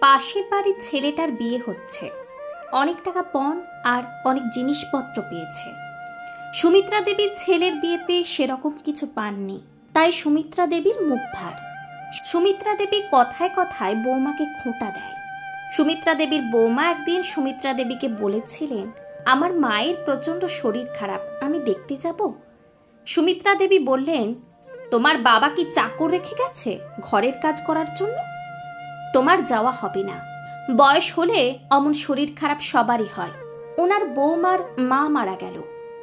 পাশের বাড়ির ছেলেটার বিয়ে হচ্ছে, অনেক টাকা পণ আর অনেক জিনিসপত্র পেয়েছে। সুমিত্রা দেবীর ছেলের বিয়েতে সেরকম কিছু পাননি, তাই সুমিত্রা দেবীর মুখ ভার। সুমিত্রা দেবী কথায় কথায় বৌমাকে খোঁটা দেয়। সুমিত্রা দেবীর বৌমা একদিন সুমিত্রা দেবীকে বলেছিলেন, আমার মায়ের প্রচণ্ড শরীর খারাপ, আমি দেখতে যাব। সুমিত্রা দেবী বললেন, তোমার বাবা কি চাকর রেখে গেছে ঘরের কাজ করার জন্য? তোমার যাওয়া হবে না। বয়স হলে অমন শরীর খারাপ সবারই হয়। ওনার বৌমার মা মারা গেল।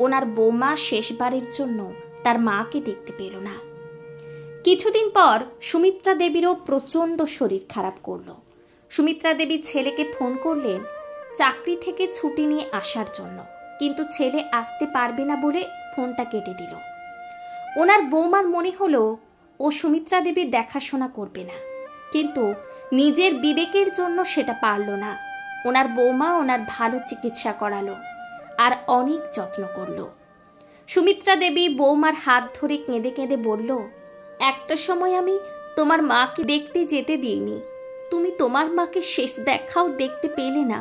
ওনার বৌমা শেষবারের জন্য তার মাকে দেখতে পেল না। কিছুদিন পর সুমিত্রা দেবীরও প্রচণ্ড শরীর খারাপ করল। সুমিত্রা দেবী ছেলেকে ফোন করলেন চাকরি থেকে ছুটি নিয়ে আসার জন্য, কিন্তু ছেলে আসতে পারবে না বলে ফোনটা কেটে দিল। ওনার বৌমার মনে হলো ও সুমিত্রা দেবীর দেখাশোনা করবে না, কিন্তু নিজের বিবেকের জন্য সেটা পারল না। ওনার বৌমা ওনার ভালো চিকিৎসা করালো আর অনেক যত্ন করল। সুমিত্রা দেবী বৌমার হাত ধরে কেঁদে কেঁদে বলল, একটা সময় আমি তোমার মাকে দেখতে যেতে দিইনি, তুমি তোমার মাকে শেষ দেখাও দেখতে পেলে না,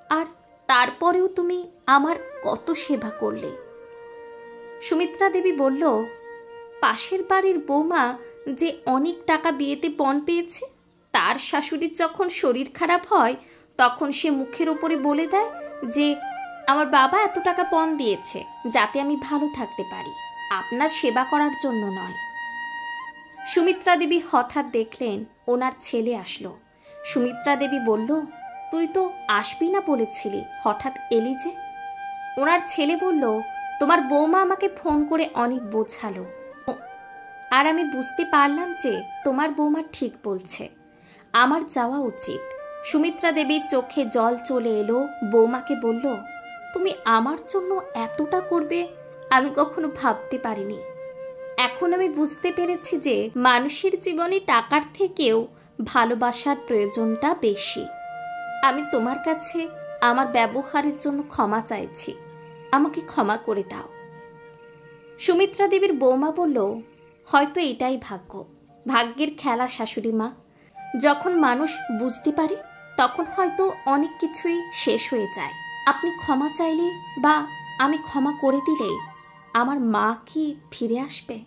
আর তারপরেও তুমি আমার কত সেবা করলে। সুমিত্রা দেবী বলল, পাশের বাড়ির বৌমা যে অনেক টাকা বিয়েতে পণ পেয়েছে, তার শাশুড়ির যখন শরীর খারাপ হয় তখন সে মুখের ওপরে বলে দেয় যে আমার বাবা এত টাকা পণ দিয়েছে যাতে আমি ভালো থাকতে পারি, আপনার সেবা করার জন্য নয়। সুমিত্রা দেবী হঠাৎ দেখলেন ওনার ছেলে আসলো। সুমিত্রা দেবী বলল, তুই তো আসবি না বলেছিলি, হঠাৎ এলি যে? ওনার ছেলে বলল, তোমার বৌমা আমাকে ফোন করে অনেক বোঝালো, আর আমি বুঝতে পারলাম যে তোমার বৌমা ঠিক বলছে, আমার যাওয়া উচিত। সুমিত্রা দেবীর চোখে জল চলে এলো। বৌমাকে বলল, তুমি আমার জন্য এতটা করবে আমি কখনো ভাবতে পারিনি। এখন আমি বুঝতে পেরেছি যে মানুষের জীবনে টাকার থেকেও ভালোবাসার প্রয়োজনটা বেশি। আমি তোমার কাছে আমার ব্যবহারের জন্য ক্ষমা চাইছি, আমাকে ক্ষমা করে দাও। সুমিত্রা দেবীর বৌমা বলল, হয়তো এটাই ভাগ্য, ভাগ্যের খেলা শাশুড়ি মা। যখন মানুষ বুঝতে পারে তখন হয়তো অনেক কিছুই শেষ হয়ে যায়। আপনি ক্ষমা চাইলে বা আমি ক্ষমা করে দিলেই আমার মা কি ফিরে আসবে?